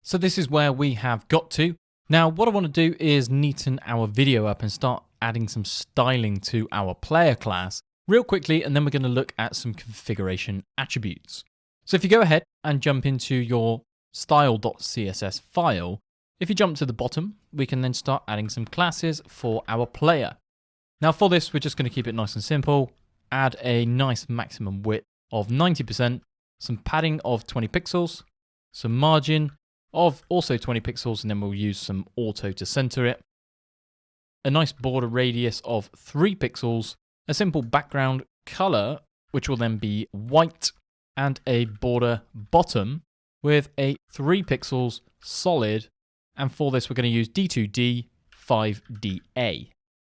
So this is where we have got to. Now what I want to do is neaten our video up and start adding some styling to our player class real quickly, and then we're going to look at some configuration attributes. So if you go ahead and jump into your style.css file, if you jump to the bottom, we can then start adding some classes for our player. Now for this, we're just going to keep it nice and simple. Add a nice maximum width of 90%, some padding of 20 pixels, some margin of also 20 pixels, and then we'll use some auto to center it. A nice border radius of 3 pixels, a simple background color, which will then be white, and a border bottom with a 3 pixels solid. And for this, we're going to use D2D 5DA,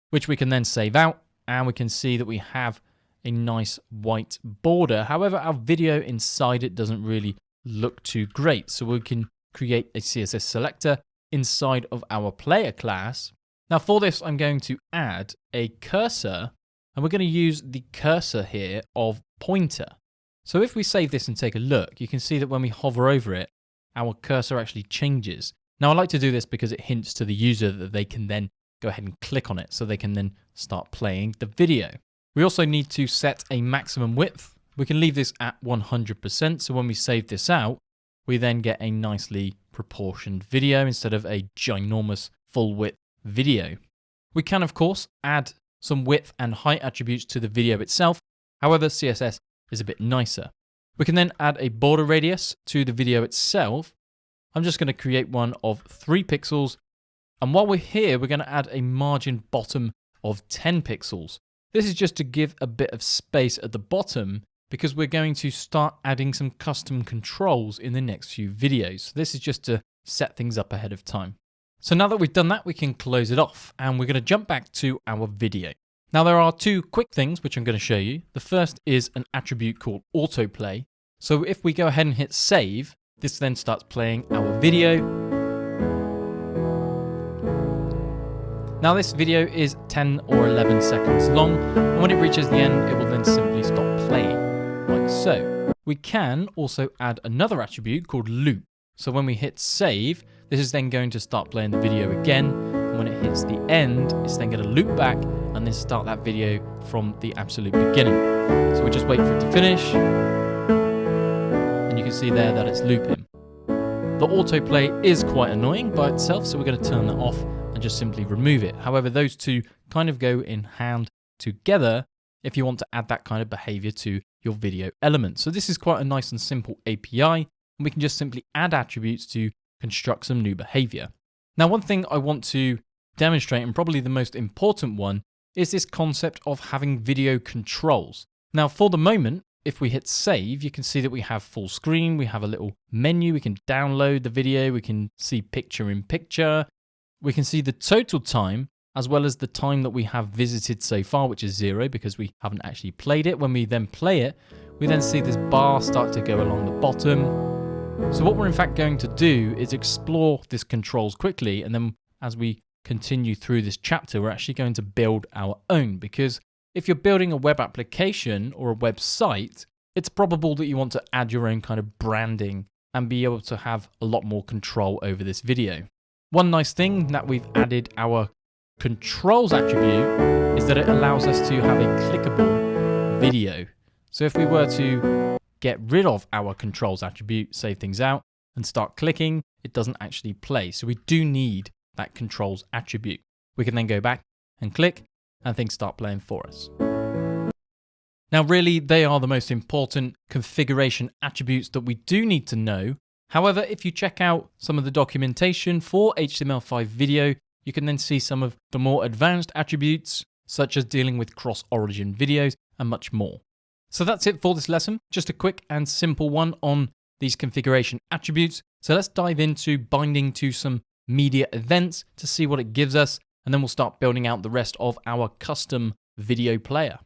which we can then save out, and we can see that we have a nice white border. However, our video inside it doesn't really look too great. So we can create a CSS selector inside of our player class. Now for this, I'm going to add a cursor, and we're going to use the cursor here of pointer. So if we save this and take a look, you can see that when we hover over it, our cursor actually changes. Now I like to do this because it hints to the user that they can then go ahead and click on it so they can then start playing the video. We also need to set a maximum width. We can leave this at 100%. So when we save this out, we then get a nicely proportioned video instead of a ginormous full width video. We can, of course, add some width and height attributes to the video itself. However, CSS is a bit nicer. We can then add a border radius to the video itself. I'm just going to create one of 3 pixels. And while we're here, we're going to add a margin bottom of 10 pixels. This is just to give a bit of space at the bottom, because we're going to start adding some custom controls in the next few videos. So this is just to set things up ahead of time. So now that we've done that, we can close it off, and we're going to jump back to our video. Now there are 2 quick things which I'm going to show you. The first is an attribute called autoplay. So if we go ahead and hit save, this then starts playing our video. Now this video is 10 or 11 seconds long, and when it reaches the end, it will then simply stop playing, like so. We can also add another attribute called loop. So when we hit save, this is then going to start playing the video again, and when it hits the end, it's then going to loop back and then start that video from the absolute beginning. So we just wait for it to finish, and you can see there that it's looping. The autoplay is quite annoying by itself, so we're going to turn that off and just simply remove it. However, those two kind of go in hand together if you want to add that kind of behavior to your video element. So this is quite a nice and simple API, and we can just simply add attributes to construct some new behavior. Now, one thing I want to demonstrate, and probably the most important one, is this concept of having video controls. Now, for the moment, if we hit save, you can see that we have full screen, we have a little menu, we can download the video, we can see picture in picture, we can see the total time, as well as the time that we have visited so far, which is 0 because we haven't actually played it. When we then play it, we then see this bar start to go along the bottom. So what we're in fact going to do is explore this controls quickly, and then as we continue through this chapter, we're actually going to build our own, because if you're building a web application or a website, it's probable that you want to add your own kind of branding and be able to have a lot more control over this video. One nice thing that we've added our controls attribute is that it allows us to have a clickable video. So if we were to get rid of our controls attribute, save things out, and start clicking, it doesn't actually play. So we do need that controls attribute. We can then go back and click, and things start playing for us. Now really, they are the most important configuration attributes that we do need to know. However, if you check out some of the documentation for HTML5 video, you can then see some of the more advanced attributes, such as dealing with cross-origin videos and much more. So that's it for this lesson. Just a quick and simple one on these configuration attributes. So let's dive into binding to some media events to see what it gives us, and then we'll start building out the rest of our custom video player.